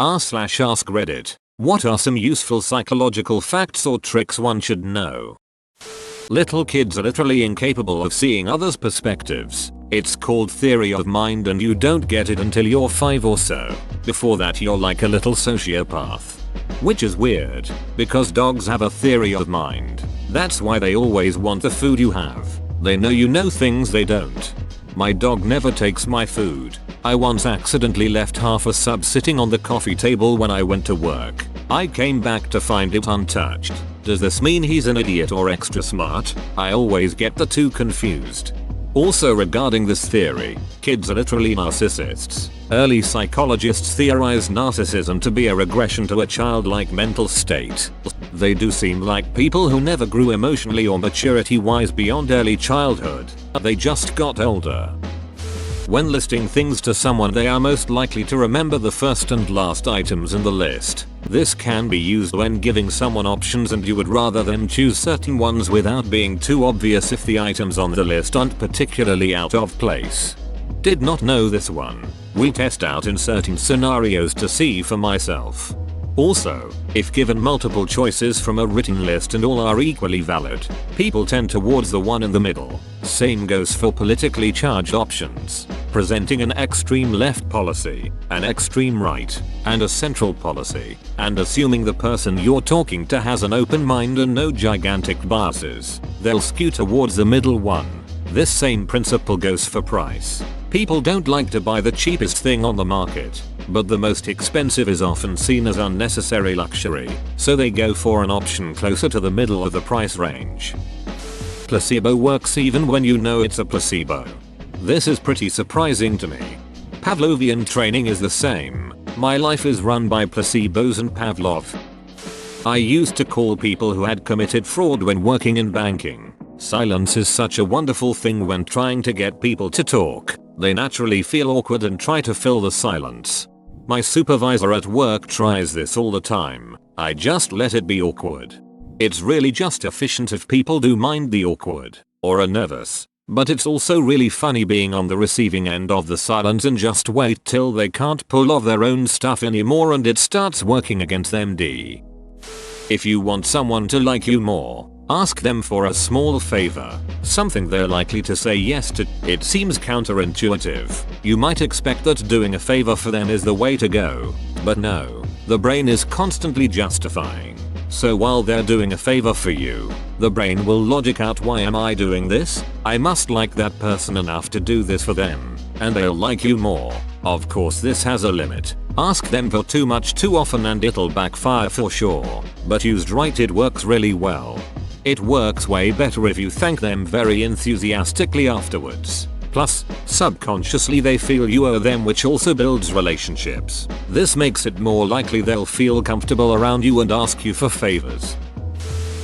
r/ask Reddit. What are some useful psychological facts or tricks one should know? Little kids are literally incapable of seeing others' perspectives. It's called theory of mind and you don't get it until you're 5 or so. Before that you're like a little sociopath. Which is weird, because dogs have a theory of mind. That's why they always want the food you have. They know you know things they don't. My dog never takes my food. I once accidentally left half a sub sitting on the coffee table when I went to work. I came back to find it untouched. Does this mean he's an idiot or extra smart? I always get the two confused. Also regarding this theory, kids are literally narcissists. Early psychologists theorized narcissism to be a regression to a childlike mental state. They do seem like people who never grew emotionally or maturity-wise beyond early childhood. They just got older. When listing things to someone, they are most likely to remember the first and last items in the list. This can be used when giving someone options and you would rather them choose certain ones without being too obvious if the items on the list aren't particularly out of place. Did not know this one. Will test out in certain scenarios to see for myself. Also, if given multiple choices from a written list and all are equally valid, people tend towards the one in the middle. Same goes for politically charged options. Presenting an extreme left policy, an extreme right, and a central policy, and assuming the person you're talking to has an open mind and no gigantic biases, they'll skew towards the middle one. This same principle goes for price. People don't like to buy the cheapest thing on the market, but the most expensive is often seen as unnecessary luxury, so they go for an option closer to the middle of the price range. Placebo works even when you know it's a placebo. This is pretty surprising to me. Pavlovian training is the same. My life is run by placebos and Pavlov. I used to call people who had committed fraud when working in banking. Silence is such a wonderful thing when trying to get people to talk. They naturally feel awkward and try to fill the silence. My supervisor at work tries this all the time. I just let it be awkward. It's really just efficient if people do mind the awkward or are nervous. But it's also really funny being on the receiving end of the silence and just wait till they can't pull off their own stuff anymore and it starts working against them. If you want someone to like you more, ask them for a small favor, something they're likely to say yes to. It seems counterintuitive. You might expect that doing a favor for them is the way to go, but no, the brain is constantly justifying. So while they're doing a favor for you, the brain will logic out, why am I doing this? I must like that person enough to do this for them, and they'll like you more. Of course this has a limit. Ask them for too much too often and it'll backfire for sure, but used right it works really well. It works way better if you thank them very enthusiastically afterwards. Plus, subconsciously they feel you owe them, which also builds relationships. This makes it more likely they'll feel comfortable around you and ask you for favors.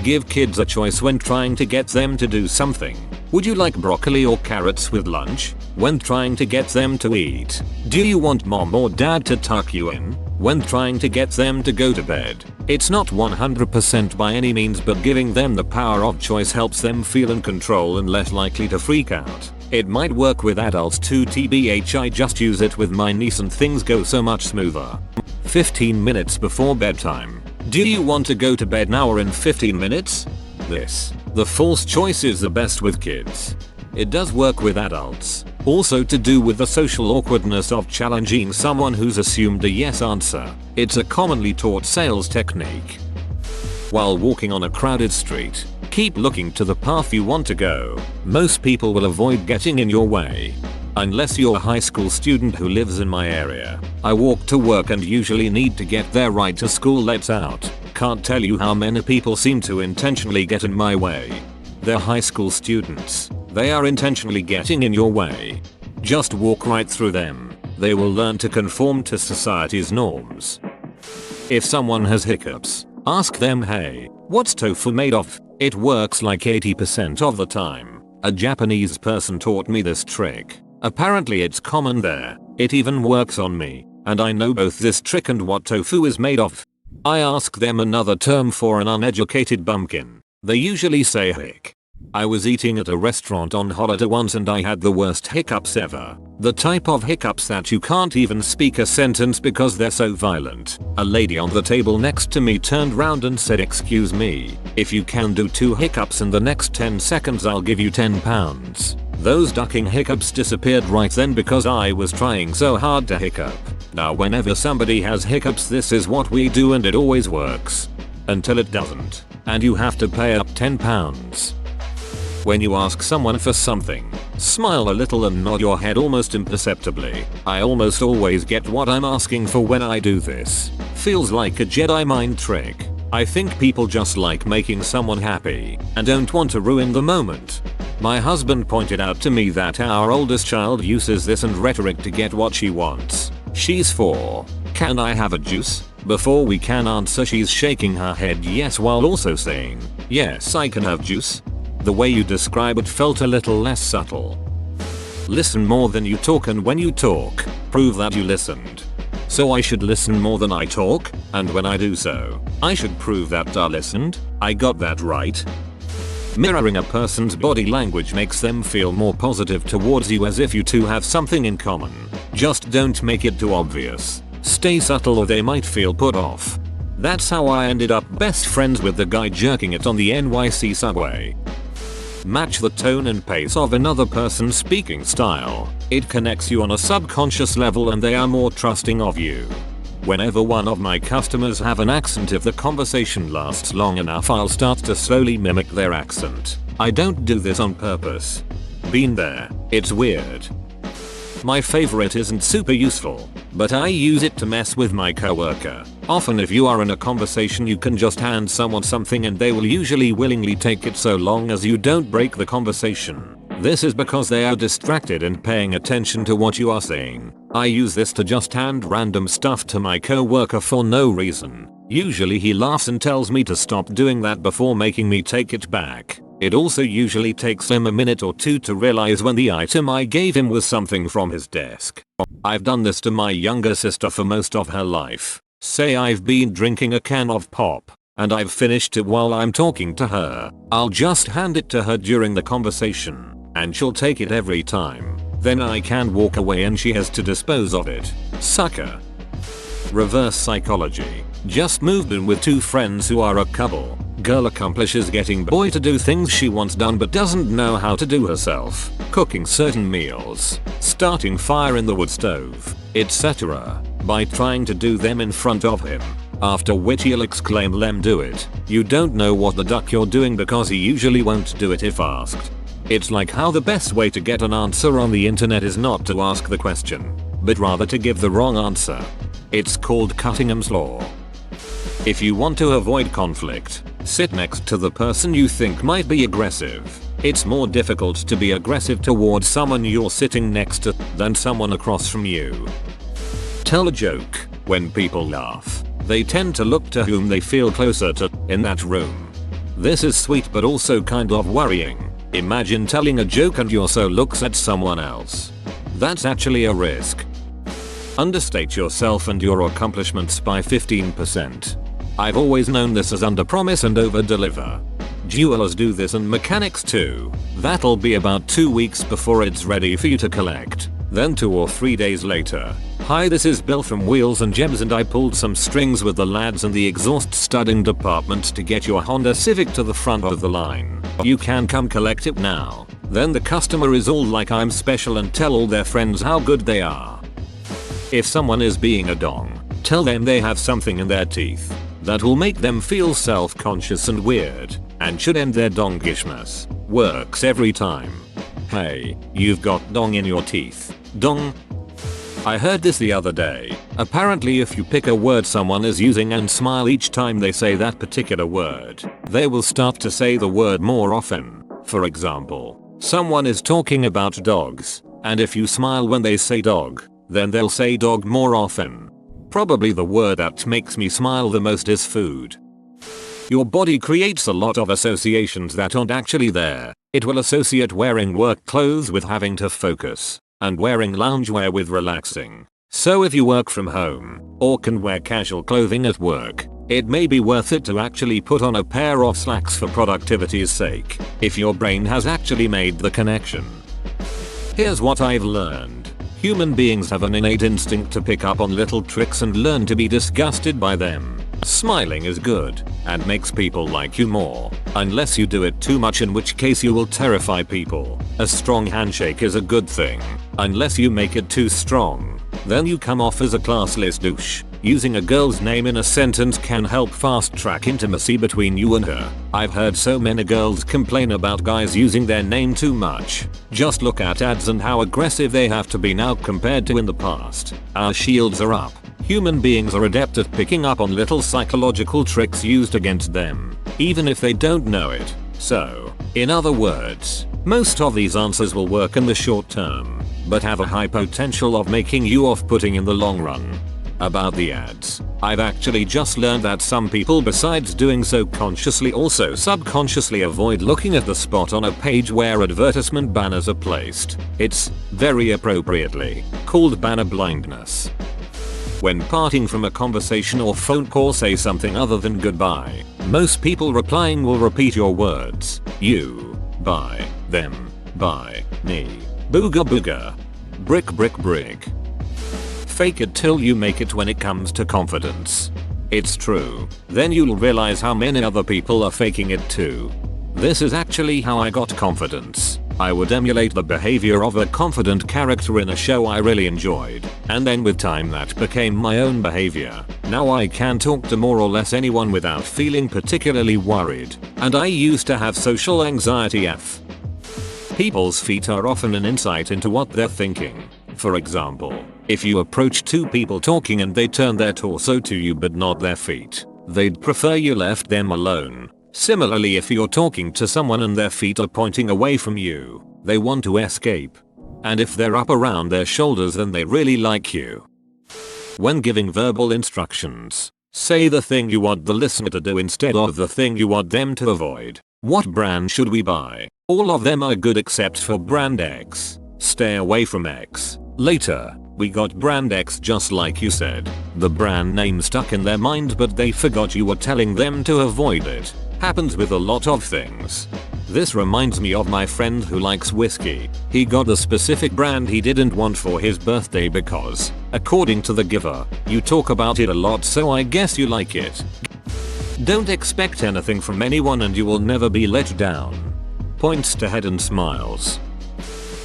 Give kids a choice when trying to get them to do something. Would you like broccoli or carrots with lunch? When trying to get them to eat. Do you want mom or dad to tuck you in? When trying to get them to go to bed. It's not 100% by any means, but giving them the power of choice helps them feel in control and less likely to freak out. It might work with adults too, tbh. I just use it with my niece and things go so much smoother. 15 minutes before bedtime. Do you want to go to bed now or in 15 minutes? The false choice is the best with kids. It does work with adults. Also to do with the social awkwardness of challenging someone who's assumed a yes answer. It's a commonly taught sales technique. While walking on a crowded street, keep looking to the path you want to go. Most people will avoid getting in your way. Unless you're a high school student who lives in my area. I walk to work and usually need to get there right to school lets out. Can't tell you how many people seem to intentionally get in my way. They're high school students. They are intentionally getting in your way. Just walk right through them. They will learn to conform to society's norms. If someone has hiccups, ask them, hey, what's tofu made of? It works like 80% of the time. A Japanese person taught me this trick. Apparently it's common there. It even works on me. And I know both this trick and what tofu is made of. I ask them another term for an uneducated bumpkin. They usually say hick. I was eating at a restaurant on holiday once and I had the worst hiccups ever. The type of hiccups that you can't even speak a sentence because they're so violent. A lady on the table next to me turned round and said, "Excuse me, if you can do 2 hiccups in the next 10 seconds I'll give you £10. Those ducking hiccups disappeared right then because I was trying so hard to hiccup. Now whenever somebody has hiccups, this is what we do and it always works. Until it doesn't. And you have to pay up £10. When you ask someone for something, smile a little and nod your head almost imperceptibly. I almost always get what I'm asking for when I do this. Feels like a Jedi mind trick. I think people just like making someone happy and don't want to ruin the moment. My husband pointed out to me that our oldest child uses this and rhetoric to get what she wants. She's 4. "Can I have a juice?" Before we can answer, she's shaking her head yes while also saying, "Yes, I can have juice." The way you describe it felt a little less subtle. Listen more than you talk, and when you talk, prove that you listened. So I should listen more than I talk, and when I do so, I should prove that I listened. I got that right. Mirroring a person's body language makes them feel more positive towards you, as if you two have something in common. Just don't make it too obvious. Stay subtle or they might feel put off. That's how I ended up best friends with the guy jerking it on the NYC subway. Match the tone and pace of another person's speaking style. It connects you on a subconscious level and they are more trusting of you. Whenever one of my customers have an accent, if the conversation lasts long enough, I'll start to slowly mimic their accent. I don't do this on purpose. Been there. It's weird. My favorite isn't super useful, but I use it to mess with my coworker. Often if you are in a conversation you can just hand someone something and they will usually willingly take it so long as you don't break the conversation. This is because they are distracted and paying attention to what you are saying. I use this to just hand random stuff to my coworker for no reason. Usually he laughs and tells me to stop doing that before making me take it back. It also usually takes him a minute or 2 to realize when the item I gave him was something from his desk. I've done this to my younger sister for most of her life. Say I've been drinking a can of pop, and I've finished it while I'm talking to her. I'll just hand it to her during the conversation, and she'll take it every time. Then I can walk away and she has to dispose of it. Sucker. Reverse psychology. Just moved in with 2 friends who are a couple. Girl accomplishes getting boy to do things she wants done but doesn't know how to do herself. Cooking certain meals, starting fire in the wood stove, etc. by trying to do them in front of him. After which he'll exclaim, "Lem do it." You don't know what the duck you're doing because he usually won't do it if asked. It's like how the best way to get an answer on the internet is not to ask the question, but rather to give the wrong answer. It's called Cunningham's Law. If you want to avoid conflict, sit next to the person you think might be aggressive. It's more difficult to be aggressive towards someone you're sitting next to than someone across from you. Tell a joke. When people laugh, they tend to look to whom they feel closer to in that room. This is sweet but also kind of worrying. Imagine telling a joke and your soul looks at someone else. That's actually a risk. Understate yourself and your accomplishments by 15%. I've always known this as underpromise and overdeliver. Jewelers do this and mechanics too. That'll be about 2 weeks before it's ready for you to collect. Then 2 or 3 days later. "Hi, this is Bill from Wheels and Gems and I pulled some strings with the lads in the exhaust studding department to get your Honda Civic to the front of the line. You can come collect it now." Then the customer is all like, "I'm special," and tell all their friends how good they are. If someone is being a dong, tell them they have something in their teeth. That will make them feel self-conscious and weird, and should end their dongishness. Works every time. "Hey, you've got dong in your teeth." Dong. I heard this the other day. Apparently if you pick a word someone is using and smile each time they say that particular word, they will start to say the word more often. For example, someone is talking about dogs, and if you smile when they say dog, then they'll say dog more often. Probably the word that makes me smile the most is food. Your body creates a lot of associations that aren't actually there. It will associate wearing work clothes with having to focus, and wearing loungewear with relaxing. So if you work from home, or can wear casual clothing at work, It may be worth it to actually put on a pair of slacks for productivity's sake, if your brain has actually made the connection. Here's what I've learned. Human beings have an innate instinct to pick up on little tricks and learn to be disgusted by them. Smiling is good and makes people like you more, unless you do it too much, in which case you will terrify people. A strong handshake is a good thing, unless you make it too strong. Then you come off as a classless douche. Using a girl's name in a sentence can help fast track intimacy between you and her. I've heard so many girls complain about guys using their name too much. Just look at ads and how aggressive they have to be now compared to in the past. Our shields are up. Human beings are adept at picking up on little psychological tricks used against them, even if they don't know it. So, in other words, most of these answers will work in the short term, but have a high potential of making you off-putting in the long run. About the ads, I've actually just learned that some people, besides doing so consciously, also subconsciously avoid looking at the spot on a page where advertisement banners are placed. It's, very appropriately, called banner blindness. When parting from a conversation or phone call, say something other than goodbye. Most people replying will repeat your words. You, bye, them, bye, me, booga booga, brick brick brick. Fake it till you make it when it comes to confidence. It's true. Then you'll realize how many other people are faking it too. This is actually how I got confidence. I would emulate the behavior of a confident character in a show I really enjoyed, and then with time that became my own behavior. Now I can talk to more or less anyone without feeling particularly worried, and I used to have social anxiety f. People's feet are often an insight into what they're thinking. For example, if you approach two people talking and they turn their torso to you but not their feet, they'd prefer you left them alone. Similarly, if you're talking to someone and their feet are pointing away from you, they want to escape. And if they're up around their shoulders, then they really like you. When giving verbal instructions, say the thing you want the listener to do instead of the thing you want them to avoid. What brand should we buy? All of them are good except for brand X. Stay away from X. Later, we got brand X just like you said. The brand name stuck in their mind but they forgot you were telling them to avoid it. Happens with a lot of things. This reminds me of my friend who likes whiskey. He got a specific brand he didn't want for his birthday because, according to the giver, you talk about it a lot, so I guess you like it. Don't expect anything from anyone and you will never be let down. Points to head and smiles.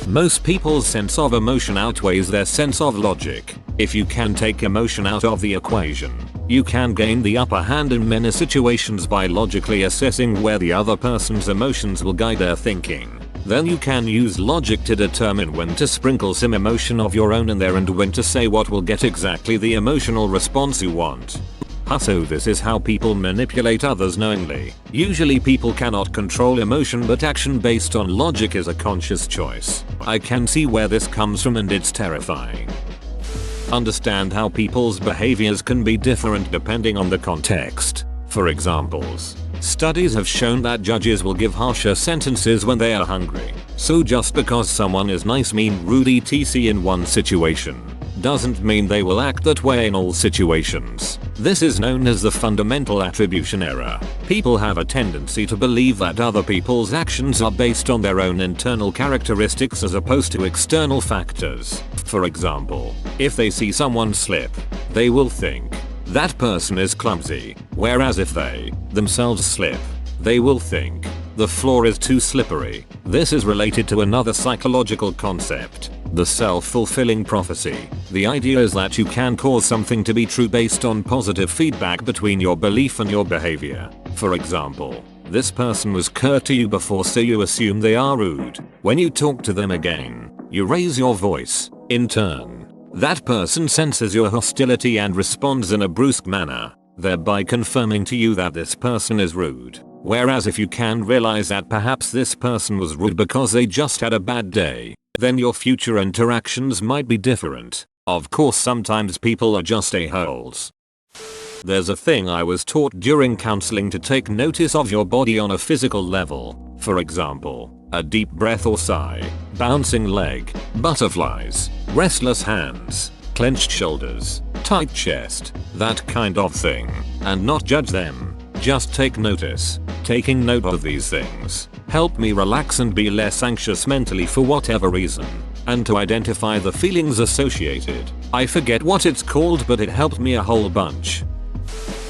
Most people's sense of emotion outweighs their sense of logic. If you can take emotion out of the equation, you can gain the upper hand in many situations by logically assessing where the other person's emotions will guide their thinking. Then you can use logic to determine when to sprinkle some emotion of your own in there and when to say what will get exactly the emotional response you want. So this is how people manipulate others knowingly. Usually people cannot control emotion, but action based on logic is a conscious choice. I can see where this comes from and it's terrifying. Understand how people's behaviors can be different depending on the context. For examples, studies have shown that judges will give harsher sentences when they are hungry. So just because someone is nice, mean, rude, etc. in one situation, doesn't mean they will act that way in all situations. This is known as the fundamental attribution error. People have a tendency to believe that other people's actions are based on their own internal characteristics as opposed to external factors. For example, if they see someone slip, they will think, that person is clumsy, whereas if they, themselves slip, they will think, the floor is too slippery. This is related to another psychological concept, the self-fulfilling prophecy. The idea is that you can cause something to be true based on positive feedback between your belief and your behavior. For example, this person was curt to you before, so you assume they are rude. When you talk to them again, you raise your voice. In turn, that person senses your hostility and responds in a brusque manner, thereby confirming to you that this person is rude. Whereas if you can realize that perhaps this person was rude because they just had a bad day, then your future interactions might be different. Of course, sometimes people are just a-holes. There's a thing I was taught during counseling, to take notice of your body on a physical level. For example, a deep breath or sigh, bouncing leg, butterflies, restless hands, clenched shoulders, tight chest, that kind of thing, and not judge them. Just take notice. Taking note of these things help me relax and be less anxious mentally for whatever reason, and to identify the feelings associated. I forget what it's called, but it helped me a whole bunch.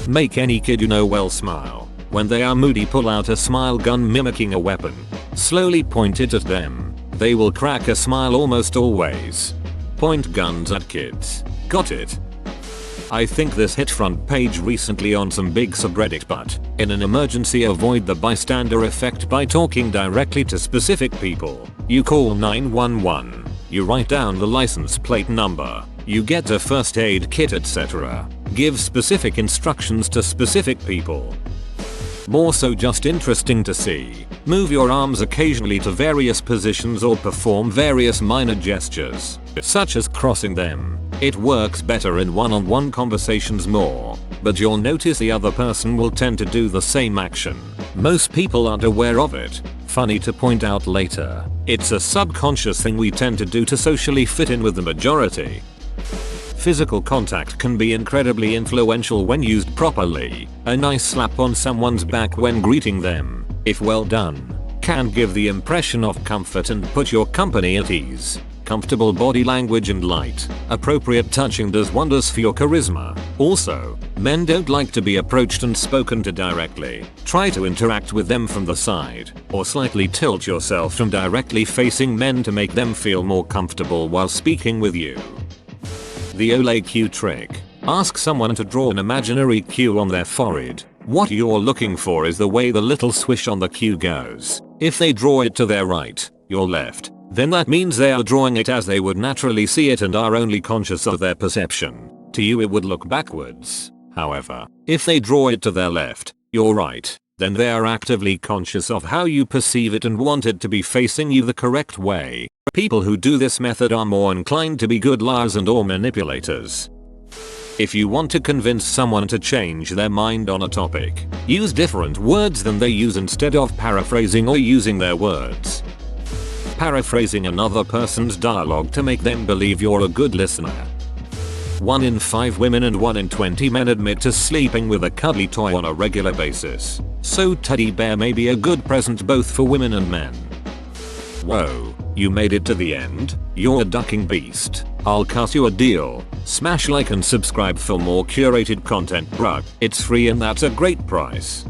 Make any kid you know well smile. When they are moody, pull out a smile gun mimicking a weapon. Slowly point it at them. They will crack a smile almost always. Point guns at kids. Got it? I think this hit front page recently on some big subreddit, but in an emergency avoid the bystander effect by talking directly to specific people. You call 911. You write down the license plate number. You get a first aid kit, etc. Give specific instructions to specific people. More so just interesting to see. Move your arms occasionally to various positions or perform various minor gestures, such as crossing them. It works better in one-on-one conversations more, but you'll notice the other person will tend to do the same action. Most people aren't aware of it. Funny to point out later. It's a subconscious thing we tend to do to socially fit in with the majority. Physical contact can be incredibly influential when used properly. A nice slap on someone's back when greeting them, if well done, can give the impression of comfort and put your company at ease. Comfortable body language and light, appropriate touching does wonders for your charisma. Also, men don't like to be approached and spoken to directly. Try to interact with them from the side, or slightly tilt yourself from directly facing men to make them feel more comfortable while speaking with you. The Ole Q trick. Ask someone to draw an imaginary Q on their forehead. What you're looking for is the way the little swish on the Q goes. If they draw it to their right, your left, then that means they are drawing it as they would naturally see it and are only conscious of their perception. To you it would look backwards. However, if they draw it to their left, your right, then they are actively conscious of how you perceive it and want it to be facing you the correct way. People who do this method are more inclined to be good liars and/or manipulators. If you want to convince someone to change their mind on a topic, use different words than they use instead of paraphrasing or using their words. Paraphrasing another person's dialogue to make them believe you're a good listener. 1 in 5 women and 1 in 20 men admit to sleeping with a cuddly toy on a regular basis. So teddy bear may be a good present both for women and men. Whoa, you made it to the end? You're a ducking beast. I'll cut you a deal. Smash like and subscribe for more curated content, bruh. It's free and that's a great price.